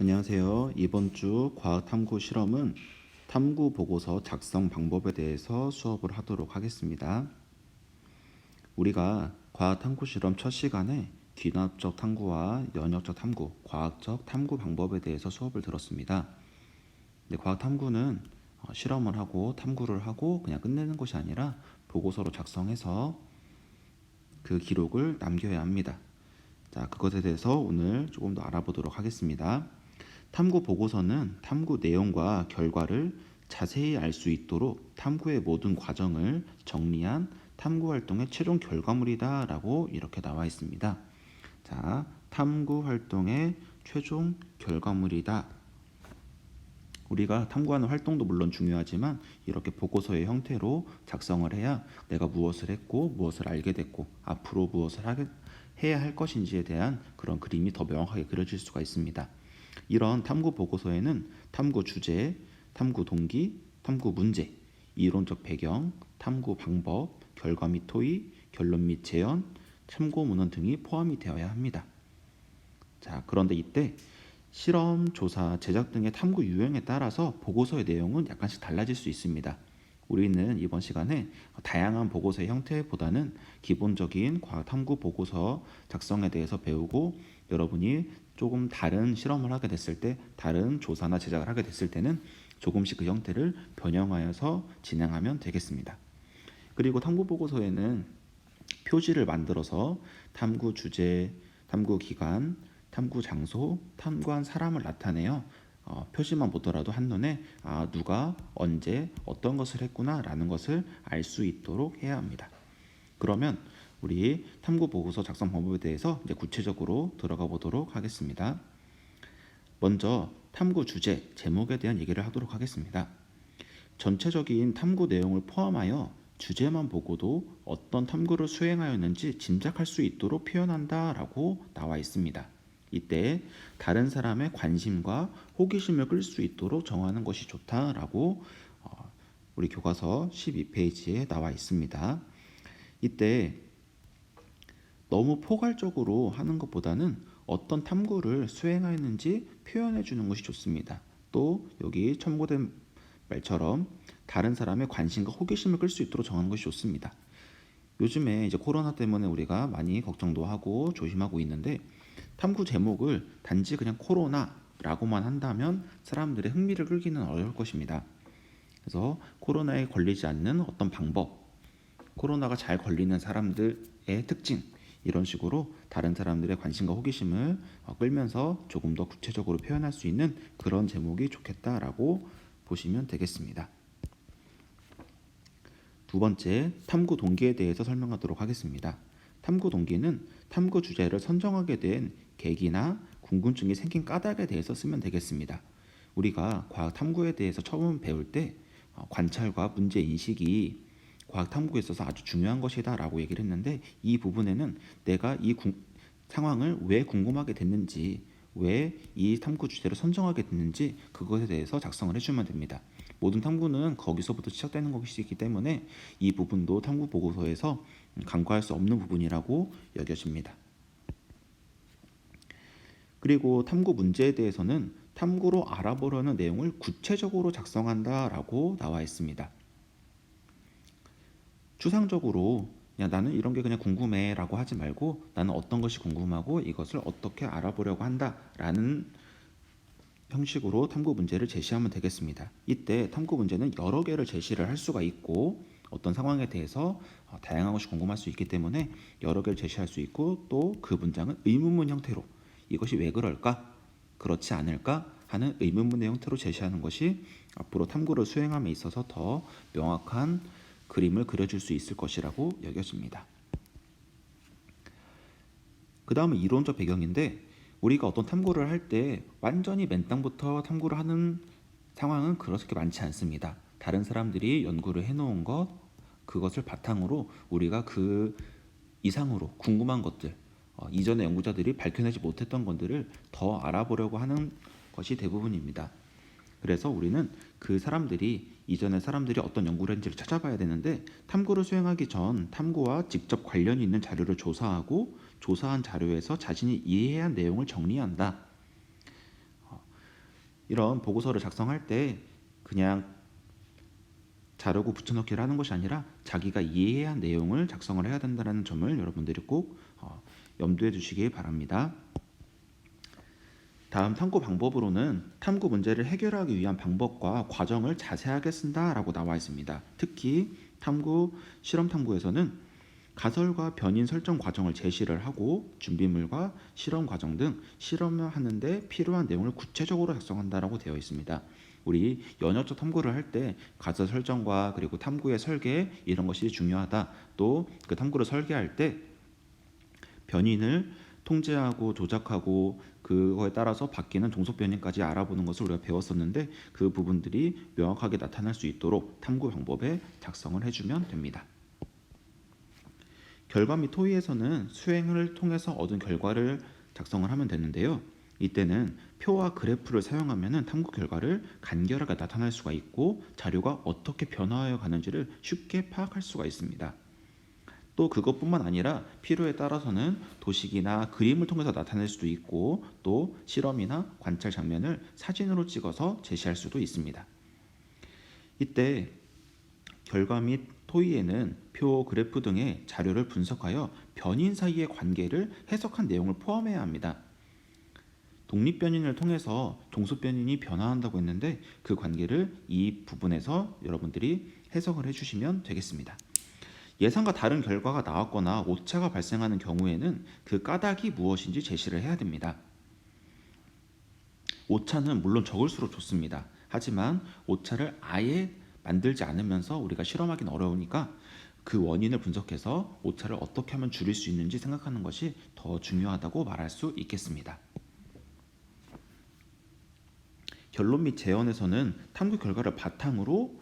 안녕하세요. 이번 주 과학탐구 실험은 탐구 보고서 작성 방법에 대해서 수업을 하도록 하겠습니다. 우리가 과학탐구 실험 첫 시간에 귀납적 탐구와 연역적 탐구, 과학적 탐구 방법에 대해서 수업을 들었습니다. 과학탐구는 실험을 하고 탐구를 하고 그냥 끝내는 것이 아니라 보고서로 작성해서 그 기록을 남겨야 합니다. 자, 그것에 대해서 오늘 조금 더 알아보도록 하겠습니다. 탐구 보고서는 탐구 내용과 결과를 자세히 알 수 있도록 탐구의 모든 과정을 정리한 탐구 활동의 최종 결과물이다 라고 이렇게 나와 있습니다. 자, 탐구 활동의 최종 결과물이다. 우리가 탐구하는 활동도 물론 중요하지만 이렇게 보고서의 형태로 작성을 해야 내가 무엇을 했고 무엇을 알게 됐고 앞으로 무엇을 해야 할 것인지에 대한 그런 그림이 더 명확하게 그려질 수가 있습니다. 이런 탐구 보고서에는 탐구 주제, 탐구 동기, 탐구 문제, 이론적 배경, 탐구 방법, 결과 및 토의, 결론 및 재현, 참고 문헌 등이 포함이 되어야 합니다. 자, 그런데 이때 실험, 조사, 제작 등의 탐구 유형에 따라서 보고서의 내용은 약간씩 달라질 수 있습니다. 우리는 이번 시간에 다양한 보고서의 형태보다는 기본적인 과학 탐구 보고서 작성에 대해서 배우고 여러분이 조금 다른 실험을 하게 됐을 때, 다른 조사나 제작을 하게 됐을 때는 조금씩 그 형태를 변형하여서 진행하면 되겠습니다. 그리고 탐구 보고서에는 표지를 만들어서 탐구 주제, 탐구 기간, 탐구 장소, 탐구한 사람을 나타내요. 표지만 보더라도 한눈에 누가 언제 어떤 것을 했구나 라는 것을 알 수 있도록 해야 합니다. 그러면 우리 탐구 보고서 작성 방법에 대해서 이제 구체적으로 들어가 보도록 하겠습니다. 먼저 탐구 주제, 제목에 대한 얘기를 하도록 하겠습니다. 전체적인 탐구 내용을 포함하여 주제만 보고도 어떤 탐구를 수행하였는지 짐작할 수 있도록 표현한다 라고 나와 있습니다. 이때 다른 사람의 관심과 호기심을 끌 수 있도록 정하는 것이 좋다라고 우리 교과서 12페이지에 나와 있습니다. 이때 너무 포괄적으로 하는 것보다는 어떤 탐구를 수행하였는지 표현해 주는 것이 좋습니다. 또 여기 첨부된 말처럼 다른 사람의 관심과 호기심을 끌 수 있도록 정하는 것이 좋습니다. 요즘에 이제 코로나 때문에 우리가 많이 걱정도 하고 조심하고 있는데 탐구 제목을 단지 그냥 코로나라고만 한다면 사람들의 흥미를 끌기는 어려울 것입니다. 그래서 코로나에 걸리지 않는 어떤 방법, 코로나가 잘 걸리는 사람들의 특징, 이런 식으로 다른 사람들의 관심과 호기심을 끌면서 조금 더 구체적으로 표현할 수 있는 그런 제목이 좋겠다라고 보시면 되겠습니다. 두 번째, 탐구 동기에 대해서 설명하도록 하겠습니다. 탐구 동기는 탐구 주제를 선정하게 된 계기나 궁금증이 생긴 까닭에 대해서 쓰면 되겠습니다. 우리가 과학 탐구에 대해서 처음 배울 때 관찰과 문제 인식이 과학 탐구에 있어서 아주 중요한 것이다 라고 얘기를 했는데 이 부분에는 내가 이 상황을 왜 궁금하게 됐는지, 왜 이 탐구 주제를 선정하게 됐는지 그것에 대해서 작성을 해주면 됩니다. 모든 탐구는 거기서부터 시작되는 것이기 때문에 이 부분도 탐구 보고서에서 간과할 수 없는 부분이라고 여겨집니다. 그리고 탐구 문제에 대해서는 탐구로 알아보려는 내용을 구체적으로 작성한다라고 나와 있습니다. 추상적으로 야, 나는 이런 게 그냥 궁금해 라고 하지 말고 나는 어떤 것이 궁금하고 이것을 어떻게 알아보려고 한다 라는 형식으로 탐구 문제를 제시하면 되겠습니다. 이때 탐구 문제는 여러 개를 제시를 할 수가 있고 어떤 상황에 대해서 다양한 것이 궁금할 수 있기 때문에 여러 개를 제시할 수 있고 또 그 문장은 의문문 형태로 이것이 왜 그럴까? 그렇지 않을까? 하는 의문문의 형태로 제시하는 것이 앞으로 탐구를 수행함에 있어서 더 명확한 그림을 그려줄 수 있을 것이라고 여겨집니다. 그 다음은 이론적 배경인데 우리가 어떤 탐구를 할 때 완전히 맨땅부터 탐구를 하는 상황은 그렇게 많지 않습니다. 다른 사람들이 연구를 해놓은 것, 그것을 바탕으로 우리가 그 이상으로 궁금한 것들, 이전의 연구자들이 밝혀내지 못했던 것들을 더 알아보려고 하는 것이 대부분입니다. 그래서 우리는 그 사람들이 이전에 사람들이 어떤 연구를 했는지를 찾아봐야 되는데 탐구를 수행하기 전 탐구와 직접 관련이 있는 자료를 조사하고 조사한 자료에서 자신이 이해한 내용을 정리한다. 이런 보고서를 작성할 때 그냥 자르고 붙여넣기를 하는 것이 아니라 자기가 이해해야 할 내용을 작성을 해야 된다는 점을 여러분들이 꼭 염두에 두시기 바랍니다. 다음 탐구 방법으로는 탐구 문제를 해결하기 위한 방법과 과정을 자세하게 쓴다라고 나와 있습니다. 특히 탐구, 실험 탐구에서는 가설과 변인 설정 과정을 제시를 하고 준비물과 실험 과정 등 실험을 하는데 필요한 내용을 구체적으로 작성한다라고 되어 있습니다. 우리 연역적 탐구를 할 때 가설 설정과 그리고 탐구의 설계 이런 것이 중요하다. 또 그 탐구를 설계할 때 변인을 통제하고 조작하고 그거에 따라서 바뀌는 종속 변인까지 알아보는 것을 우리가 배웠었는데 그 부분들이 명확하게 나타날 수 있도록 탐구 방법에 작성을 해주면 됩니다. 결과 및 토의에서는 수행을 통해서 얻은 결과를 작성을 하면 되는데요. 이때는 표와 그래프를 사용하면 탐구 결과를 간결하게 나타낼 수가 있고 자료가 어떻게 변화하여 가는지를 쉽게 파악할 수가 있습니다. 또 그것뿐만 아니라 필요에 따라서는 도식이나 그림을 통해서 나타낼 수도 있고 또 실험이나 관찰 장면을 사진으로 찍어서 제시할 수도 있습니다. 이때 결과 및 토의에는 표, 그래프 등의 자료를 분석하여 변인 사이의 관계를 해석한 내용을 포함해야 합니다. 독립변인을 통해서 종속변인이 변화한다고 했는데 그 관계를 이 부분에서 여러분들이 해석을 해주시면 되겠습니다. 예상과 다른 결과가 나왔거나 오차가 발생하는 경우에는 그 까닭이 무엇인지 제시를 해야 됩니다. 오차는 물론 적을수록 좋습니다. 하지만 오차를 아예 만들지 않으면서 우리가 실험하기는 어려우니까 그 원인을 분석해서 오차를 어떻게 하면 줄일 수 있는지 생각하는 것이 더 중요하다고 말할 수 있겠습니다. 결론 및 재현에서는 탐구 결과를 바탕으로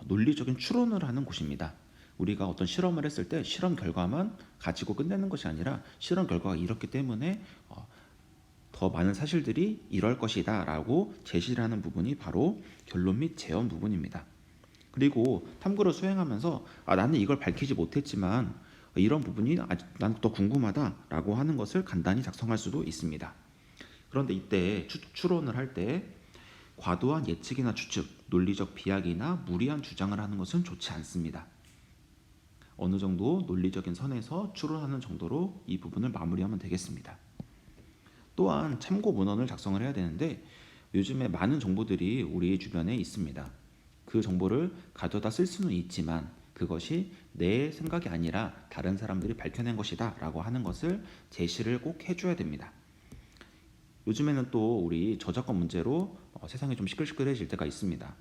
논리적인 추론을 하는 곳입니다. 우리가 어떤 실험을 했을 때 실험 결과만 가지고 끝내는 것이 아니라 실험 결과가 이렇기 때문에 더 많은 사실들이 이럴 것이다 라고 제시를 하는 부분이 바로 결론 및 재현 부분입니다. 그리고 탐구를 수행하면서 나는 이걸 밝히지 못했지만 이런 부분이 난 더 궁금하다 라고 하는 것을 간단히 작성할 수도 있습니다. 그런데 이때 추론을 할 때 과도한 예측이나 추측, 논리적 비약이나 무리한 주장을 하는 것은 좋지 않습니다. 어느 정도 논리적인 선에서 추론하는 정도로 이 부분을 마무리하면 되겠습니다. 또한 참고 문헌을 작성을 해야 되는데 요즘에 많은 정보들이 우리 주변에 있습니다. 그 정보를 가져다 쓸 수는 있지만 그것이 내 생각이 아니라 다른 사람들이 밝혀낸 것이다 라고 하는 것을 제시를 꼭 해줘야 됩니다. 요즘에는 또 우리 저작권 문제로 세상이 좀 시끌시끌해질 때가 있습니다.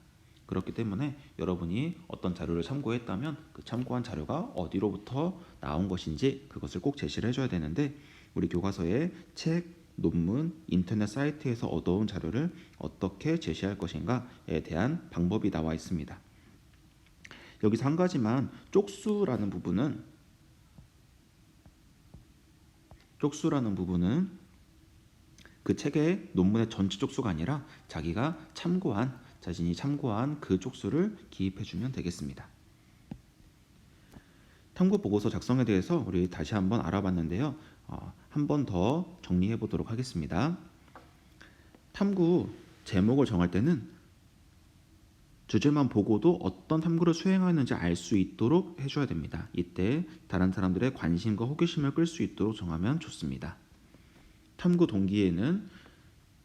그렇기 때문에 여러분이 어떤 자료를 참고했다면 그 참고한 자료가 어디로부터 나온 것인지 그것을 꼭 제시를 해줘야 되는데 우리 교과서에 책, 논문, 인터넷 사이트에서 얻어온 자료를 어떻게 제시할 것인가에 대한 방법이 나와 있습니다. 여기서 한 가지만 쪽수라는 부분은 그 책의 논문의 전체 쪽수가 아니라 자신이 참고한 그 쪽수를 기입해주면 되겠습니다. 탐구 보고서 작성에 대해서 우리 다시 한번 알아봤는데요. 한 번 더 정리해 보도록 하겠습니다. 탐구 제목을 정할 때는 주제만 보고도 어떤 탐구를 수행하는지 알 수 있도록 해줘야 됩니다. 이때 다른 사람들의 관심과 호기심을 끌 수 있도록 정하면 좋습니다. 탐구 동기에는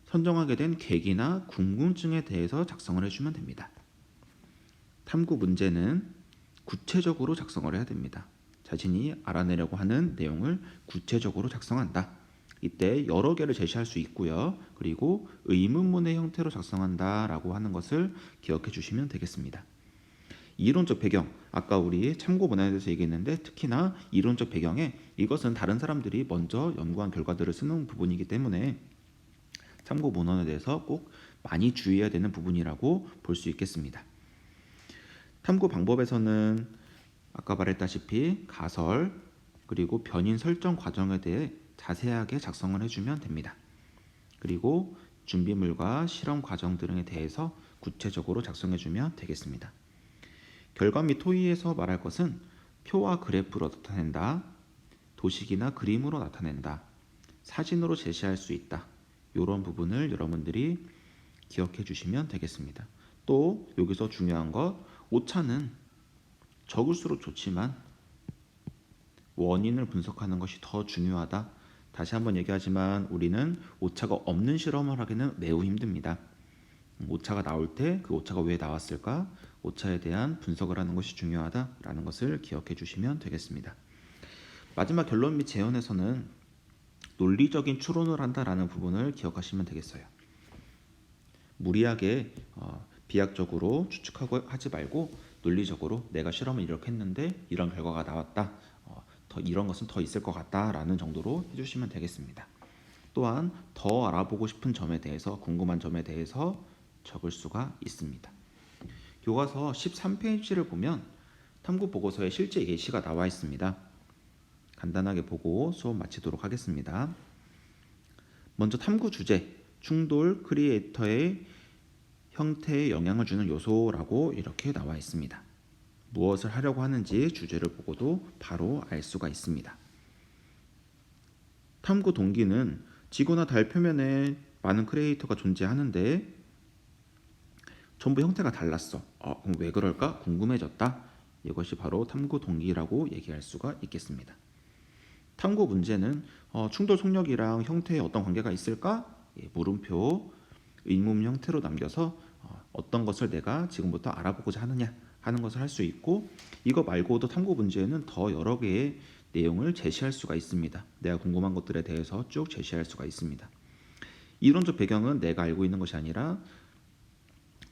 선정하게 된 계기나 궁금증에 대해서 작성을 해주면 됩니다. 탐구 문제는 구체적으로 작성을 해야 됩니다. 자신이 알아내려고 하는 내용을 구체적으로 작성한다. 이때 여러 개를 제시할 수 있고요. 그리고 의문문의 형태로 작성한다라고 하는 것을 기억해 주시면 되겠습니다. 이론적 배경, 아까 우리 참고 문헌에 대해서 얘기했는데 특히나 이론적 배경에 이것은 다른 사람들이 먼저 연구한 결과들을 쓰는 부분이기 때문에 참고 문헌에 대해서 꼭 많이 주의해야 되는 부분이라고 볼 수 있겠습니다. 탐구 방법에서는 아까 말했다시피 가설 그리고 변인 설정 과정에 대해 자세하게 작성을 해주면 됩니다. 그리고 준비물과 실험 과정 등에 대해서 구체적으로 작성해주면 되겠습니다. 결과 및 토의에서 말할 것은 표와 그래프로 나타낸다, 도식이나 그림으로 나타낸다, 사진으로 제시할 수 있다. 이런 부분을 여러분들이 기억해 주시면 되겠습니다. 또 여기서 중요한 것, 오차는 적을수록 좋지만 원인을 분석하는 것이 더 중요하다. 다시 한번 얘기하지만 우리는 오차가 없는 실험을 하기는 매우 힘듭니다. 오차가 나올 때 그 오차가 왜 나왔을까? 오차에 대한 분석을 하는 것이 중요하다라는 것을 기억해 주시면 되겠습니다. 마지막 결론 및 재현에서는 논리적인 추론을 한다라는 부분을 기억하시면 되겠어요. 무리하게 비약적으로 추측하고 하지 말고 논리적으로 내가 실험을 이렇게 했는데 이런 결과가 나왔다. 더 이런 것은 더 있을 것 같다라는 정도로 해주시면 되겠습니다. 또한 더 알아보고 싶은 점에 대해서 궁금한 점에 대해서 적을 수가 있습니다. 교과서 13페이지를 보면 탐구 보고서에 실제 예시가 나와 있습니다. 간단하게 보고 수업 마치도록 하겠습니다. 먼저 탐구 주제, 충돌 크리에이터의 형태에 영향을 주는 요소라고 이렇게 나와 있습니다. 무엇을 하려고 하는지 주제를 보고도 바로 알 수가 있습니다. 탐구 동기는 지구나 달 표면에 많은 크리에이터가 존재하는데 전부 형태가 달랐어. 그럼 왜 그럴까? 궁금해졌다. 이것이 바로 탐구 동기라고 얘기할 수가 있겠습니다. 탐구 문제는 충돌 속력이랑 형태에 어떤 관계가 있을까? 물음표, 의문 형태로 남겨서 어떤 것을 내가 지금부터 알아보고자 하느냐 하는 것을 할 수 있고, 이거 말고도 탐구 문제는 더 여러 개의 내용을 제시할 수가 있습니다. 내가 궁금한 것들에 대해서 쭉 제시할 수가 있습니다. 이론적 배경은 내가 알고 있는 것이 아니라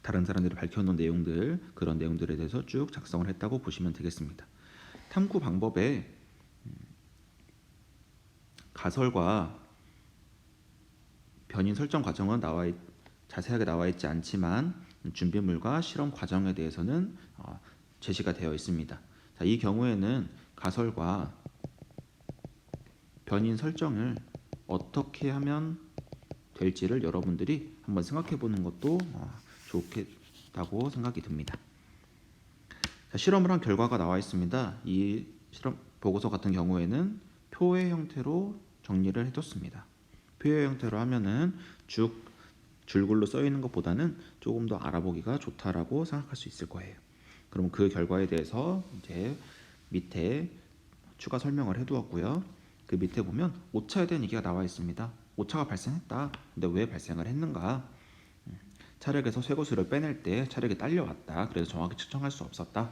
다른 사람들이 밝혀놓은 내용들, 그런 내용들에 대해서 쭉 작성을 했다고 보시면 되겠습니다. 탐구 방법에 가설과 변인 설정 과정은 자세하게 나와 있지 않지만 준비물과 실험 과정에 대해서는 제시가 되어 있습니다. 자, 이 경우에는 가설과 변인 설정을 어떻게 하면 될지를 여러분들이 한번 생각해 보는 것도 좋겠다고 생각이 듭니다. 자, 실험을 한 결과가 나와 있습니다. 이 실험 보고서 같은 경우에는 표의 형태로 정리를 해뒀습니다. 표의 형태로 하면은 줄글로 써 있는 것보다는 조금 더 알아보기가 좋다라고 생각할 수 있을 거예요. 그럼 그 결과에 대해서 이제 밑에 추가 설명을 해두었고요. 그 밑에 보면 오차에 대한 얘기가 나와 있습니다. 오차가 발생했다. 근데 왜 발생을 했는가? 차력에서 쇠고수를 빼낼 때 차력이 딸려왔다. 그래서 정확히 측정할 수 없었다.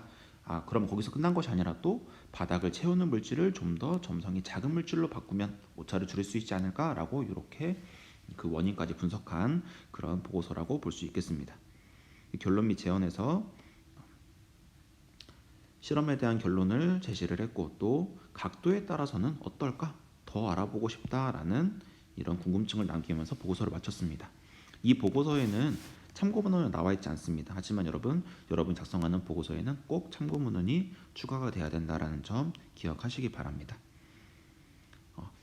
그럼 거기서 끝난 것이 아니라 또 바닥을 채우는 물질을 좀 더 점성이 작은 물질로 바꾸면 오차를 줄일 수 있지 않을까라고 이렇게 그 원인까지 분석한 그런 보고서라고 볼 수 있겠습니다. 결론 및 재현에서 실험에 대한 결론을 제시를 했고, 또 각도에 따라서는 어떨까? 더 알아보고 싶다라는 이런 궁금증을 남기면서 보고서를 마쳤습니다. 이 보고서에는 참고문헌은 나와 있지 않습니다. 하지만 여러분 작성하는 보고서에는 꼭 참고문헌이 추가가 돼야 된다는 점 기억하시기 바랍니다.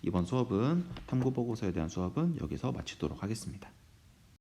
이번 수업은 탐구보고서에 대한 수업은 여기서 마치도록 하겠습니다.